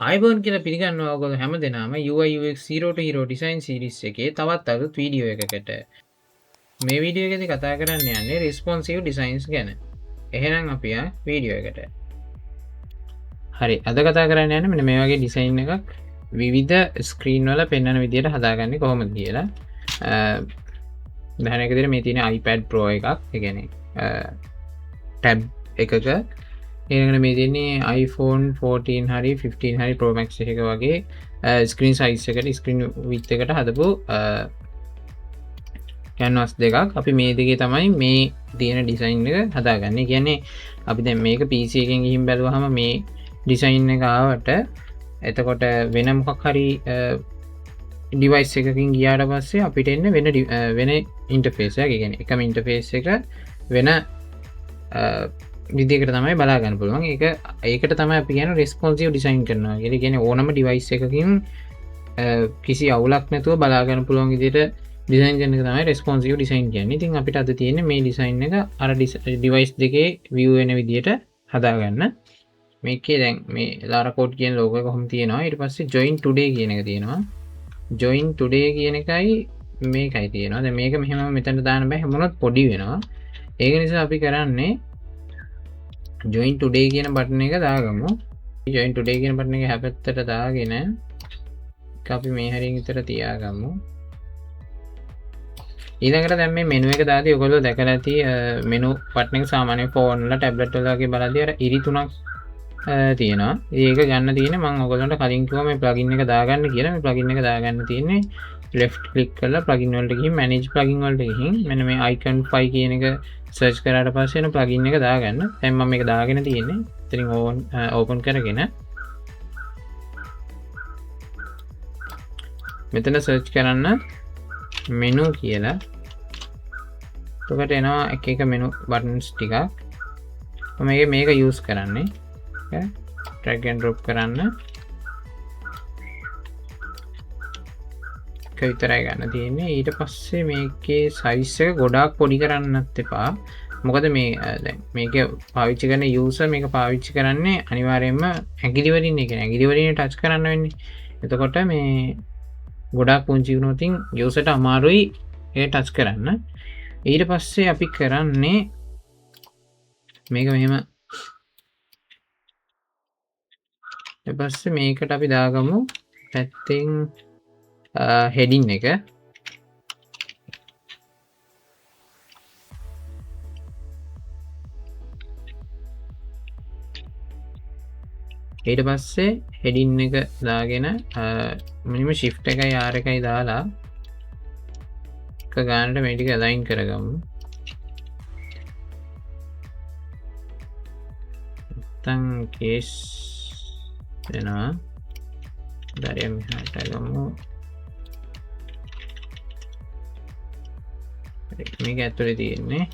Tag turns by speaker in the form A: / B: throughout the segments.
A: අයිබෝන් කියලා පිළිගන්නවා ඔයගොල්ලෝ හැමදෙනාම UI UX Zero to Hero Design Series එකේ තවත් අලුත් වීඩියෝ එකකට. මේ වීඩියෝ එකේදී කතා කරන්න යන්නේ responsive designs ගැන. එහෙනම් අපි වීඩියෝ එකට. හරි, අද කතා කරන්න යන්නේ මෙන්න මේ වගේ ඩිසයින් එකක් විවිධ ස්ක්‍රීන් වල පෙන්වන විදිහට හදාගන්නේ කොහොමද කියලා. උදාහරණයක් විදිහට මේ තියෙන iPad Pro එකක්, ඒ කියන්නේ tab එකක ඒකට මේ තියෙන්නේ iPhone 14 හරි 15 හරි Pro Max එක වගේ ස්ක්‍රීන් සයිස් එකට ස්ක්‍රීන් විඩ්ත් එකට හදපු canvas දෙකක්. අපි මේ දෙකේ තමයි මේ තියෙන ඩිසයින් එක හදාගන්නේ. කියන්නේ අපි දැන් මේක PC එකෙන් ගිහින් බැලුවාම මේ ඩිසයින් එක ආවට එතකොට වෙන මොකක් හරි ඩිවයිස් එකකින් ගියාට පස්සේ අපිට එන්න වෙන ඉන්ටර්ෆේස් එකක්. ඒ කියන්නේ එකම ඉන්ටර්ෆේස් එක වෙන විදිහකට තමයි බලා ගන්න පුළුවන්. ඒකට තමයි අපි කියන්නේ responsive design කරනවා. ඒ කියන්නේ ඕනම device එකකින් කිසි අවුලක් නැතුව බලා ගන්න පුළුවන් විදිහට design කරන එක තමයි responsive design කියන්නේ. ඉතින් අපිට අද තියෙන්නේ මේ design එක අර device දෙකේ view වෙන විදිහට හදාගන්න. මේකේ දැන් මේ Lara Code කියන logo එක කොහොම තියෙනවා. ඊට පස්සේ join today කියන එක තියෙනවා. join today කියන එකයි මේකයි තියෙනවා. දැන් මේක මෙහෙම මෙතන දාන්න බෑ. මොනවත් පොඩි වෙනවා. ඒක නිසා අපි කරන්නේ join today කියන බටන් එක දාගමු. join today කියන බටන් එක හැපැත්තට දාගෙන අපි මේ හැරින් විතර තියාගමු. ඊළඟට දැන් මේ මෙනු එක දාදී ඔයගොල්ලෝ දැකලා ඇති මෙනු බටන් එක සාමාන්‍ය ෆෝන් වල ටැබ්ලට් වල වගේ බලද්දී අර ඉරි තුනක් තියෙනවා. ඒක ගන්න තියෙන්නේ මම ඔයගොල්ලන්ට කලින් කිව්වා මේ ප්ලගින් එක දාගන්න කියලා. මේ ප්ලගින් එක දාගන්න තියෙන්නේ left click කරලා plugin වලට ගිහින් manage plugin වලට ගිහින් මෙන්න මේ icon 5 කියන එක search කරාට පස්සේ එන plugin එක දාගන්න. දැන් මම මේක දාගෙන තියෙන්නේ. ඉතින් open කරගෙන මෙතන search කරන්න menu කියලා. එතකොට එනවා එක එක menu buttons ටිකක්. මම මේක use කරන්නේ. drag and drop කරන්න. විතරයි ගන්න තියෙන්නේ. ඊට පස්සේ මේකේ සයිස් එක ගොඩාක් පොඩි කරන්නත් එපා. මොකද මේ දැන් මේක පාවිච්චි කරන යූසර් මේක පාවිච්චි කරන්නේ අනිවාර්යයෙන්ම ඇඟිලි වලින්. ඒ කියන්නේ ඇඟිලි වලින් ටච් කරන්න වෙන්නේ. එතකොට මේ ගොඩාක් පුංචි වුණොත් යූසර්ට අමාරුයි ඒක ටච් කරන්න. ඊට පස්සේ අපි කරන්නේ මේක මෙහෙම ඊට පස්සේ මේකට අපි දාගමු පැත්තෙන් heading එක. ඊට පස්සේ heading එක දාගෙන මිනිම shift එකයි R එකයි දාලා එක ගන්නට මේ ටික align කරගමු. නැත්තම් case වෙනවා. දරියම් මෙහාට ගමු. මේක ඇතුලේ තියෙන්නේ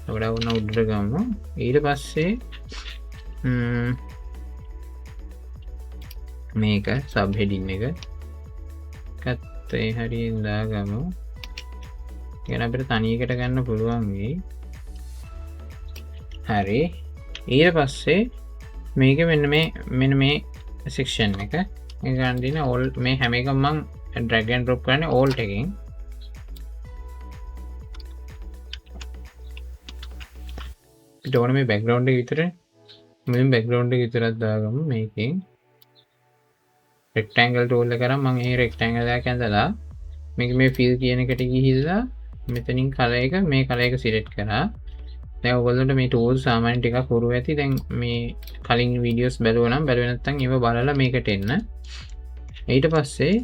A: ගොඩක් වුණ උඩට ගමු. ඊට පස්සේ මේක සබ් හෙඩින් එක එකත් ඒ හරියෙන් දාගමු. ගැන අපිට තනියකට ගන්න පුළුවන් වෙයි. හරි. ඊට පස්සේ මේක මෙන්න මේ section එක මේ ගන්න දින all මේ හැම එකම මම drag and drop කරන්නේ alt එකෙන්. ඊට ඕන මේ background එක විතර මේ background එක විතරක් දාගමු. මේකෙන් rectangle tool එක කරා මම මේ rectangle එක ඇඳලා මේක මේ fill කියන එකට ගිහිල්ලා මෙතනින් color එක මේ color එක select කරා. දැන් ඔයගොල්ලන්ට මේ tools සාමාන්‍ය ටිකක් හුරු ඇති. දැන් මේ කලින් videos බැලුවා නම් බැලුවේ නැත්නම් ඒව බලලා මේකට එන්න. ඊට පස්සේ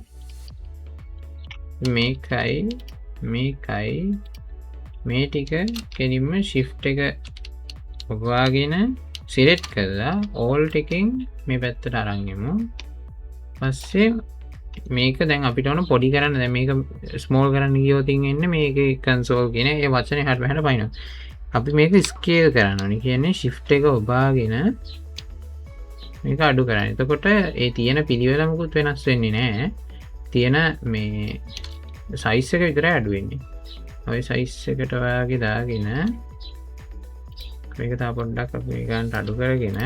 A: මේකයි මේ ටික කෙලින්ම shift එක ඔබවාගෙන select කරලා alt එකෙන් මේ පැත්තට අරන් යමු. පස්සේ මේක දැන් අපිට ඕන පොඩි කරන්න. දැන් මේක small කරන්න ගියොත් එන්නේ මේකේ console කියන ඒ වචනේ හරියට මෙහෙට පයින්නවා. අපි මේක ස්කේල් කරන්න ඕනේ. කියන්නේ shift එක ඔබාගෙන මේක අඩු කරන්න. එතකොට ඒ තියෙන පිළිවෙල මොකුත් වෙනස් වෙන්නේ නැහැ. තියෙන මේ size එක විතරයි අඩු වෙන්නේ. ඔය size එකට ඔයාගේ දාගෙන මේක තව පොඩ්ඩක් අපි ගන්න අඩු කරගෙන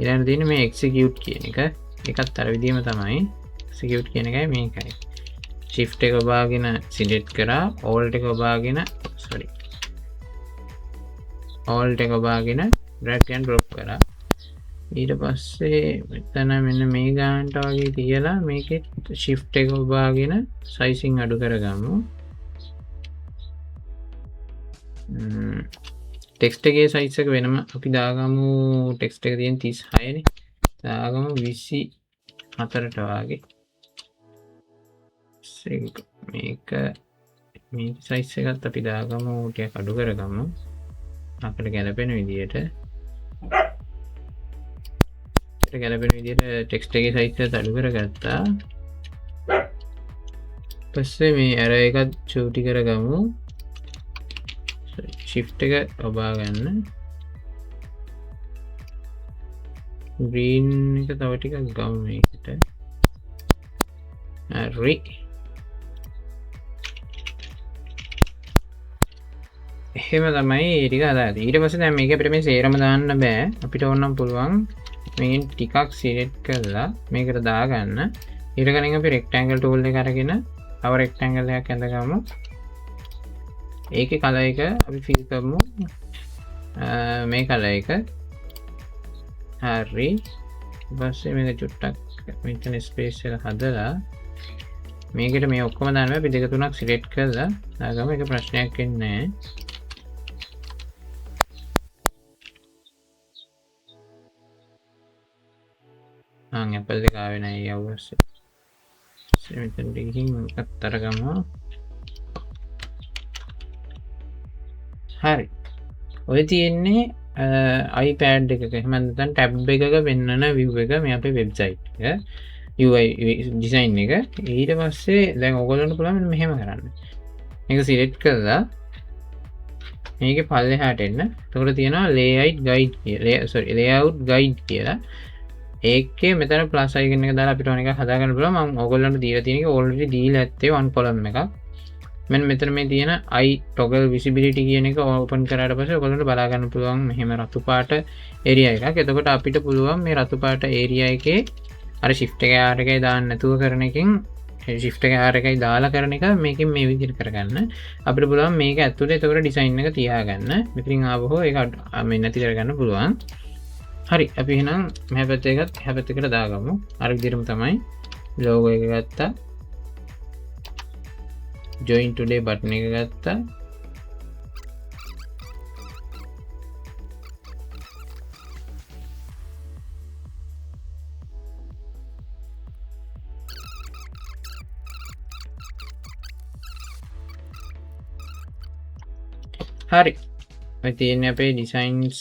A: ඊළඟට තියෙන්නේ මේ execute කියන එක. එකත් අර විදිහම තමයි execute කියන එකයි මේකයි shift එක ඔබාගෙන select කරා alt එක ඔබාගෙන alt එක ඔබාගෙන drag and drop කරා ඊට පස්සේ මෙතන මෙන්න මේ ගානට වගේ තියලා මේකේ shift එක ඔබාගෙන sizing අඩු කරගමු ටෙක්ස්ට් එකේ size එක වෙනම අපි දාගමු ටෙක්ස්ට් එක තියෙන 36 නේ දාගමු 24ට වගේ මේක මේ size එකත් අපි දාගමු ටිකක් අඩු කරගමු අපිට ගැලපෙන විදියට ගැලපෙන විදියට ටෙක්ස්ට් එකේ size එක අඩු කරගත්තා පස්සේ මේ array එකත් චූටි කරගමු shift එක ඔබා ගන්න green එක තව ටිකක් ගමු මේකට හරි එහෙම තමයි ඒ ටික හදාගත්තේ ඊට පස්සේ දැන් මේක අපිට මේ සේරම දාන්න බෑ අපිට ඕනම් පුළුවන් මේකෙන් ටිකක් select කරලා මේකට දාගන්න ඊට කලින් අපි rectangle tool එක අරගෙන තව rectangle එකක් ඇඳගමු ඒකේ කලර් එක අපි fill කරමු මේ කලර් එක හරි ඊපස්සේ මේක චුට්ටක් මෙතන ස්පේස් එක හදලා මේකට මේ ඔක්කොම දාන්න අපි දෙක තුනක් select කරලා දාගමු ඒක ප්‍රශ්නයක් වෙන්නේ නැහැ apple එක ආවේ නැහැ ඒ අවශ්‍ය මෙතන දෙකින් එකක් අරගමු හරි ඔය තියෙන්නේ iPad එකක එහෙම නැත්නම් tab එකක වෙන්නන view එක මේ අපේ website එක UI design එක ඊට පස්සේ දැන් ඔයගොල්ලන්ට පුළුවන් මෙහෙම කරන්න මේක select කරලා මේකේ පල්ලෙහාට එන්න එතකොට තියෙනවා layout guide කියලා ඒකේ මෙතන plus icon එක දාලා අපිට ඕන එක හදාගන්න පුළුවන් මම ඔයගොල්ලන්ට දීලා තියෙන එක already දීලා ඇත්තේ one column එකක් මෙතන මේ තියෙන I toggle visibility කියන එක ඕපන් කරාට පස්සේ ඔයගොල්ලන්ට බලා ගන්න පුළුවන් මෙහෙම රතු පාට area එකක්. එතකොට අපිට පුළුවන් මේ රතු පාට area එකේ අර shift එක R එකයි දාන්න නැතුව කරන එකෙන් shift එක R එකයි දාලා කරන එක මේකෙන් මේ විදිහට කරගන්න. අපිට පුළුවන් මේක ඇතුලේ එතකොට design එක තියාගන්න. මෙතනින් ආවහො ඒක මේ නැති කරගන්න පුළුවන්. හරි අපි එහෙනම් මේ පැත්තේ එකත් එහා පැත්තකට දාගමු. අර විදිහටම තමයි logo එක ගත්තා. join today button එක ගත්තා හරි ඔය තියෙන්නේ අපේ ඩිසයින්ස්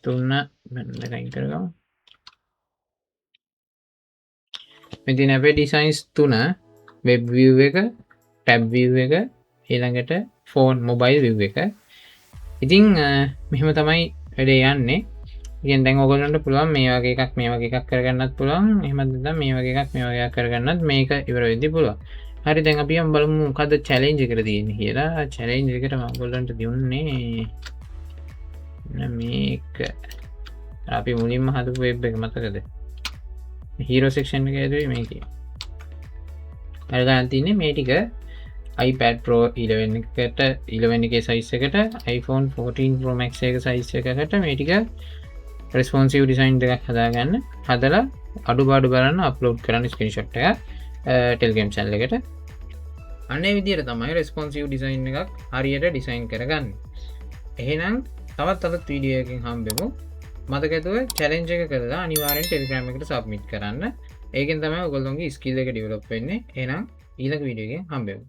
A: තුන මම ලයින් කරගමු මේ තියෙන අපේ ඩිසයින්ස් තුන web view එක tab view එක ඊළඟට phone mobile view එක. ඉතින් මෙහෙම තමයි වැඩේ යන්නේ. ඉතින් දැන් ඔයගොල්ලන්ට පුළුවන් මේ වගේ එකක් කරගන්නත් පුළුවන්. එහෙම නැත්නම් මේ වගේ එකක් කරගන්නත් මේක ඉවර වෙද්දී පුළුවන්. හරි දැන් අපි බලමු මොකද්ද challenge එකට තියෙන්නේ කියලා. challenge එකට මම ඔයගොල්ලන්ට දුන්නේ මේක. අපි මුලින්ම හදපු web එක මතකද? hero section එක ඇදුවේ මේකේ. අර ගන්න තියෙන්නේ මේ ටික iPad Pro 11 එකට 11 එකේ size එකට iPhone 14 Pro Max එක size එකකට මේ ටික responsive design දෙකක් හදාගන්න හදලා අඩුපාඩු බලන්න upload කරන්න screenshot එක Telegram channel එකට අනේ විදියට තමයි responsive design එකක් හරියට design කරගන්නේ. එහෙනම් තවත් වීඩියෝ එකකින් හම්බෙමු. මතක ඇතුව challenge එක කරලා අනිවාර්යෙන් Telegram එකට submit කරන්න. ඒකෙන් තමයි ඔයගොල්ලෝගේ skill එක develop වෙන්නේ. එහෙනම් ඊළඟ වීඩියෝ එකෙන් හම්බෙමු.